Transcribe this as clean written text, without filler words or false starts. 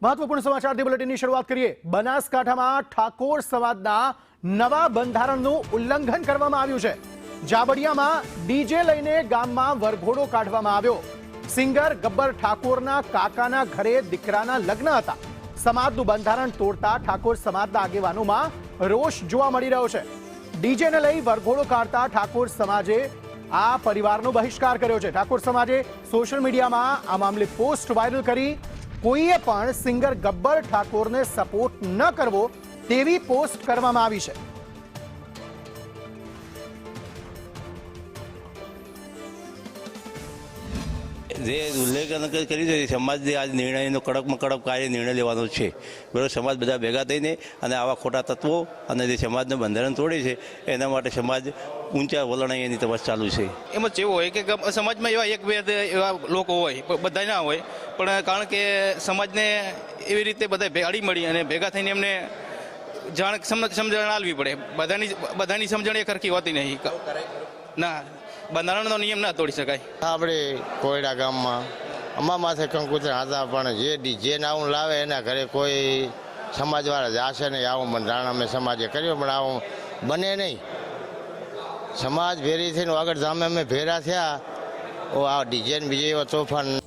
મહત્વપૂર્ણ સમાચારથી બુલેટિનની શરૂઆત કરીએ। બનાસકાંઠામાં ઠાકોર સમાજના નવા બંધારણનું ઉલ્લંઘન કરવામાં આવ્યું છે। જાબડિયામાં ડીજે લઈને ગામમાં વરઘોડો કાઢવામાં આવ્યો। સિંગર ગબ્બર ઠાકોરના કાકાના ઘરે દીકરાના લગ્ન હતા। સમાજનું બંધારણ તોડતા ઠાકોર સમાજના આગેવાનોમાં રોષ જોવા મળી રહ્યો છે। ડીજેને લઈ વરઘોડો કાઢતા ઠાકોર સમાજે આ પરિવારનો બહિષ્કાર કર્યો છે। ઠાકોર સમાજે સોશિયલ મીડિયામાં આ મામલે પોસ્ટ વાયરલ કરી કોઈએ પણ સિંગર ગબ્બર ઠાકોરને સપોર્ટ ન કરવો તેવી પોસ્ટ કરવામાં આવી છે। જે ઉલ્લેખન કર્યું છે સમાજને આજ નિર્ણયનો કડકમાં કડક કાર્ય નિર્ણય લેવાનો છે બરાબર। સમાજ બધા ભેગા થઈને અને આવા ખોટા તત્વો અને જે સમાજનું બંધારણ તોડે છે એના માટે સમાજ ઊંચા વલણ એની તપાસ ચાલુ છે। એમાં એવું હોય કે સમાજમાં એવા એક બે એવા લોકો હોય, બધા ના હોય, પણ કારણ કે સમાજને એવી રીતે બધા ભેળી મળી અને ભેગા થઈને એમને સમજણ આલવી પડે। બધાની સમજણ એ સરખી હોતી નહીં ના, બંધારણનો નિયમ ના તોડી શકાય। આપણે કોયડા ગામમાં અમારા માથે કંકુતરા હતા, પણ જે ડીજે આવું લાવે એના ઘરે કોઈ સમાજવાળા જશે નહીં। આવું બંધારણ અમે સમાજે કર્યું, પણ આવું બને નહીં। સમાજ ભેરી થઈને આગળ જામે અમે ભેરા થયા, આ ડીજે બીજે એવા તોફાન